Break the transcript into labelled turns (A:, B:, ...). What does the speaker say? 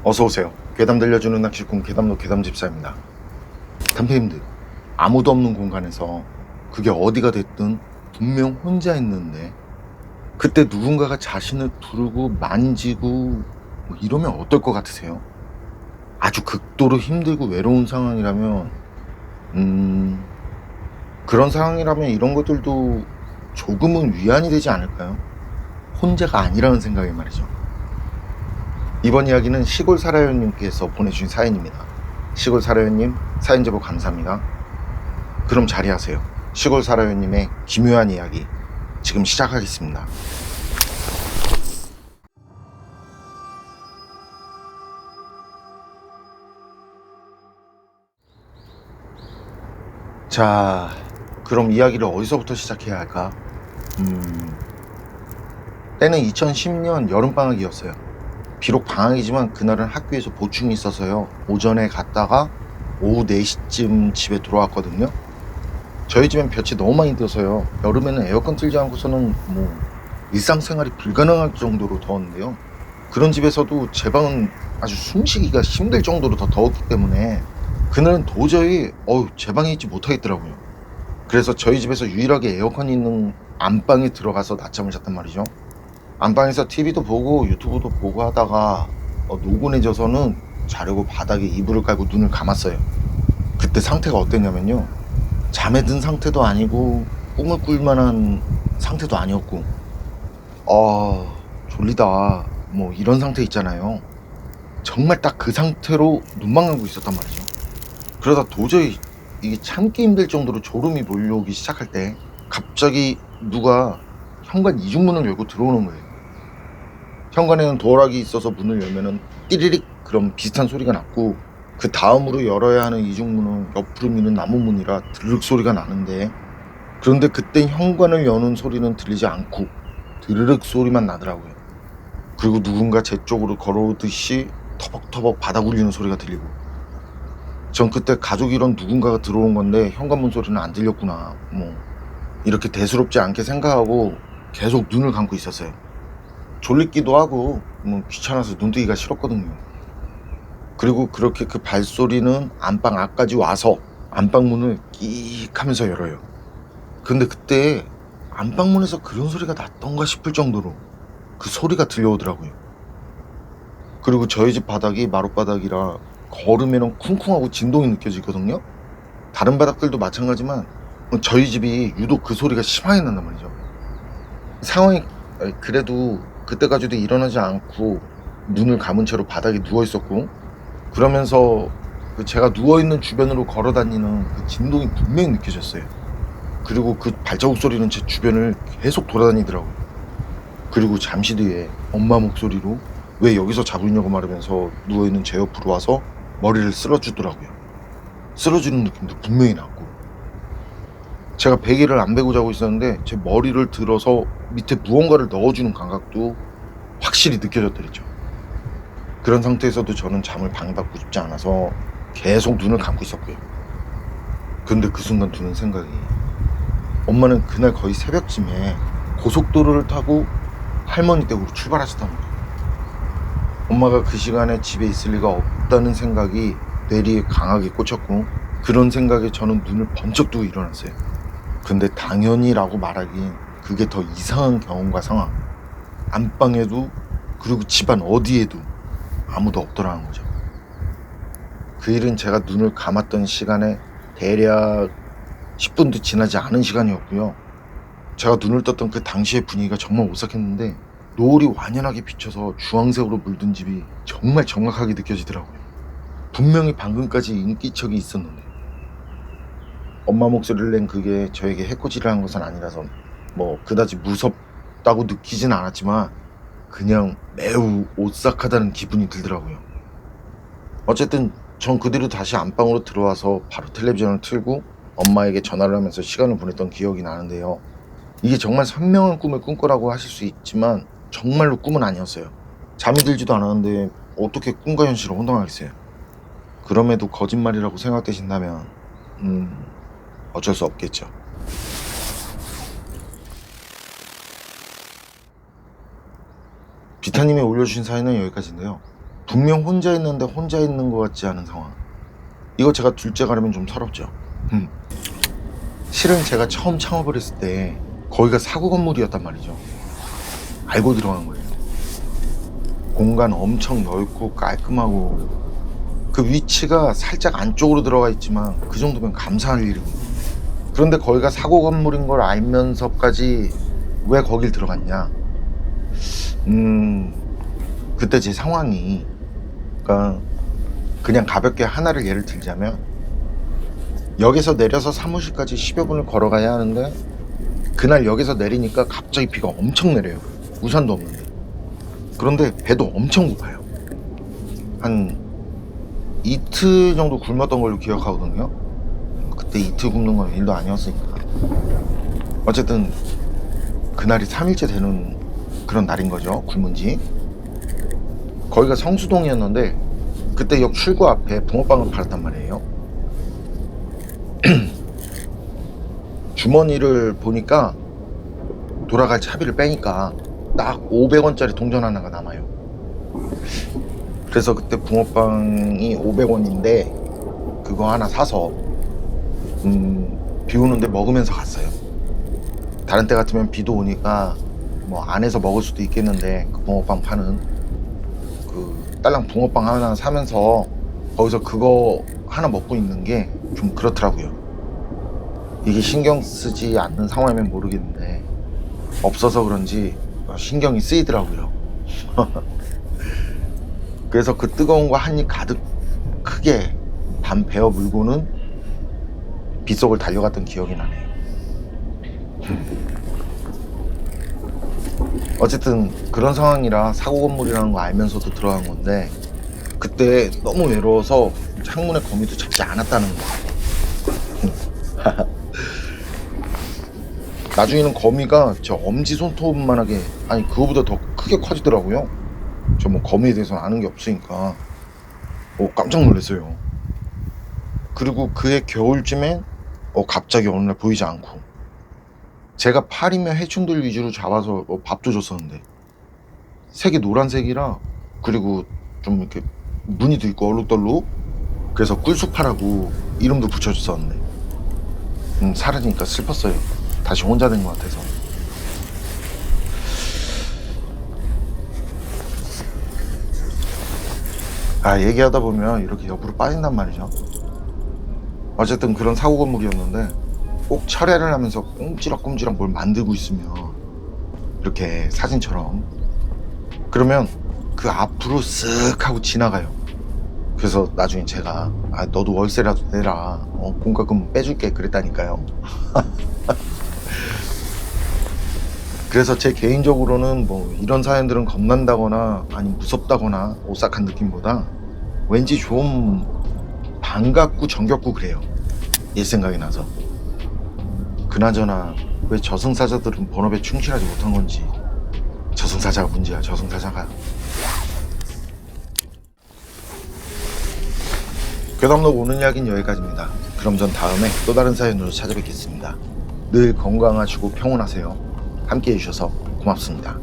A: 어서오세요. 괴담 들려주는 낚시꾼 괴담로 괴담집사입니다. 탐패님들, 아무도 없는 공간에서 그게 어디가 됐든 분명 혼자 있는데 그때 누군가가 자신을 두르고 만지고 뭐 이러면 어떨 것 같으세요? 아주 극도로 힘들고 외로운 상황이라면 그런 상황이라면 이런 것들도 조금은 위안이 되지 않을까요? 혼자가 아니라는 생각이 말이죠. 이번 이야기는 시골 살아요님께서 보내주신 사연입니다. 시골 살아요님 사연 제보 감사합니다. 그럼 자리하세요. 시골 살아요님의 기묘한 이야기 지금 시작하겠습니다. 자, 그럼 이야기를 어디서부터 시작해야 할까? 때는 2010년 여름방학이었어요. 비록 방학이지만 그날은 학교에서 보충이 있어서요. 오전에 갔다가 오후 4시쯤 집에 돌아왔거든요. 저희 집엔 볕이 너무 많이 들어서요. 여름에는 에어컨 틀지 않고서는 일상생활이 불가능할 정도로 더웠는데요. 그런 집에서도 제 방은 아주 숨쉬기가 힘들 정도로 더 더웠기 때문에 그날은 도저히 제 방에 있지 못하겠더라고요. 그래서 저희 집에서 유일하게 에어컨이 있는 안방에 들어가서 낮잠을 잤단 말이죠. 안방에서 TV도 보고 유튜브도 보고 하다가 노곤해져서는 자려고 바닥에 이불을 깔고 눈을 감았어요. 그때 상태가 어땠냐면요, 잠에 든 상태도 아니고 꿈을 꿀 만한 상태도 아니었고 졸리다 뭐 이런 상태 있잖아요. 정말 딱 그 상태로 눈만 감고 있었단 말이죠. 그러다 도저히 이게 참기 힘들 정도로 졸음이 몰려오기 시작할 때 갑자기 누가 현관 이중문을 열고 들어오는 거예요. 현관에는 도어락이 있어서 문을 열면은 띠리릭 그런 비슷한 소리가 났고, 그 다음으로 열어야 하는 이중문은 옆으로 미는 나무문이라 드르륵 소리가 나는데, 그런데 그땐 현관을 여는 소리는 들리지 않고 드르륵 소리만 나더라고요. 그리고 누군가 제 쪽으로 걸어오듯이 터벅터벅 바닥 울리는 소리가 들리고, 전 그때 가족 이런 누군가가 들어온 건데 현관문 소리는 안 들렸구나 이렇게 대수롭지 않게 생각하고 계속 눈을 감고 있었어요. 졸리기도 하고 귀찮아서 눈 뜨기가 싫었거든요. 그리고 그렇게 그 발소리는 안방 앞까지 와서 안방문을 끼익 하면서 열어요. 근데 그때 안방문에서 그런 소리가 났던가 싶을 정도로 그 소리가 들려오더라고요. 그리고 저희 집 바닥이 마룻바닥이라 걸으면 쿵쿵하고 진동이 느껴지거든요. 다른 바닥들도 마찬가지만 저희 집이 유독 그 소리가 심하게 난단 말이죠. 상황이 그래도 그때까지도 일어나지 않고 눈을 감은 채로 바닥에 누워 있었고, 그러면서 제가 누워있는 주변으로 걸어다니는 그 진동이 분명히 느껴졌어요. 그리고 그 발자국 소리는 제 주변을 계속 돌아다니더라고요. 그리고 잠시 뒤에 엄마 목소리로 왜 여기서 자고 있냐고 말하면서 누워있는 제 옆으로 와서 머리를 쓸어주더라고요. 쓸어주는 느낌도 분명히 났고, 제가 베개를 안 베고 자고 있었는데 제 머리를 들어서 밑에 무언가를 넣어주는 감각도 확실히 느껴졌더랬죠. 그런 상태에서도 저는 잠을 방해받고 싶지 않아서 계속 눈을 감고 있었고요. 근데 그 순간 드는 생각이, 엄마는 그날 거의 새벽쯤에 고속도로를 타고 할머니 댁으로 출발하셨다는 거예요. 엄마가 그 시간에 집에 있을 리가 없다는 생각이 뇌리에 강하게 꽂혔고, 그런 생각에 저는 눈을 번쩍 뜨고 일어났어요. 근데 당연히라고 말하기엔 그게 더 이상한 경험과 상황, 안방에도 그리고 집안 어디에도 아무도 없더라는 거죠. 그 일은 제가 눈을 감았던 시간에 대략 10분도 지나지 않은 시간이었고요. 제가 눈을 떴던 그 당시의 분위기가 정말 오싹했는데, 노을이 완연하게 비쳐서 주황색으로 물든 집이 정말 정확하게 느껴지더라고요. 분명히 방금까지 인기척이 있었는데, 엄마 목소리를 낸 그게 저에게 해코지를 한 것은 아니라서 그다지 무섭다고 느끼진 않았지만 그냥 매우 오싹하다는 기분이 들더라고요. 어쨌든 전 그대로 다시 안방으로 들어와서 바로 텔레비전을 틀고 엄마에게 전화를 하면서 시간을 보냈던 기억이 나는데요. 이게 정말 선명한 꿈을 꾼 거라고 하실 수 있지만 정말로 꿈은 아니었어요. 잠이 들지도 않았는데 어떻게 꿈과 현실을 혼동하겠어요. 그럼에도 거짓말이라고 생각되신다면 어쩔 수 없겠죠. 비타님이 올려주신 사연은 여기까지인데요. 분명 혼자 있는데 혼자 있는 것 같지 않은 상황. 이거 제가 둘째 가려면 좀 서럽죠. 실은 제가 처음 창업을 했을 때 거기가 사고 건물이었단 말이죠. 알고 들어간 거예요. 공간 엄청 넓고 깔끔하고 그 위치가 살짝 안쪽으로 들어가 있지만 그 정도면 감사할 일이고. 그런데 거기가 사고 건물인 걸 알면서까지 왜 거길 들어갔냐? 그때 제 상황이, 그러니까 그냥 가볍게 하나를 예를 들자면, 역에서 내려서 사무실까지 10여 분을 걸어가야 하는데 그날 역에서 내리니까 갑자기 비가 엄청 내려요. 우산도 없는데. 그런데 배도 엄청 고파요. 한 이틀 정도 굶었던 걸로 기억하거든요. 그때 이틀 굶는 건 일도 아니었으니까. 어쨌든 그날이 3일째 되는 그런 날인 거죠. 굶은 지. 거기가 성수동이었는데 그때 역 출구 앞에 붕어빵을 팔았단 말이에요. 주머니를 보니까 돌아갈 차비를 빼니까 딱 500원짜리 동전 하나가 남아요. 그래서 그때 붕어빵이 500원인데 그거 하나 사서 비 오는데 먹으면서 갔어요. 다른 때 같으면 비도 오니까 뭐 안에서 먹을 수도 있겠는데 그 붕어빵 파는 그 딸랑 붕어빵 하나 사면서 거기서 그거 하나 먹고 있는 게 좀 그렇더라고요. 이게 신경 쓰지 않는 상황이면 모르겠는데 없어서 그런지 신경이 쓰이더라고요. 그래서 그 뜨거운 거 한 입 가득 크게 반 베어 물고는 빗속을 달려갔던 기억이 나네요. 어쨌든 그런 상황이라 사고 건물이라는 거 알면서도 들어간 건데 그때 너무 외로워서 창문에 거미도 잡지 않았다는 거. 나중에는 거미가 저 엄지손톱만하게, 아니 그거보다 더 크게 커지더라고요. 저 뭐 거미에 대해서는 아는 게 없으니까 깜짝 놀랐어요. 그리고 그해 겨울쯤엔 갑자기 어느 날 보이지 않고, 제가 파리며 해충들 위주로 잡아서 밥도 줬었는데 색이 노란색이라, 그리고 좀 이렇게 무늬도 있고 얼룩덜룩, 그래서 꿀수파라고 이름도 붙여줬었는데 사라지니까 슬펐어요. 다시 혼자 된 것 같아서. 얘기하다 보면 이렇게 옆으로 빠진단 말이죠. 어쨌든 그런 사고 건물이었는데 꼭 철회를 하면서 꼼지락꼼지락 뭘 만들고 있으면 이렇게 사진처럼, 그러면 그 앞으로 쓱 하고 지나가요. 그래서 나중에 제가 너도 월세라도 내라, 공과금 빼줄게 그랬다니까요. 그래서 제 개인적으로는 뭐 이런 사연들은 겁난다거나 아니 무섭다거나 오싹한 느낌보다 왠지 좀 반갑고 정겹고 그래요. 옛 생각이 나서. 그나저나 왜 저승사자들은 본업에 충실하지 못한 건지. 저승사자가 문제야, 저승사자가. 괴담록 오늘 이야기는 여기까지입니다. 그럼 전 다음에 또 다른 사연으로 찾아뵙겠습니다. 늘 건강하시고 평온하세요. 함께 해주셔서 고맙습니다.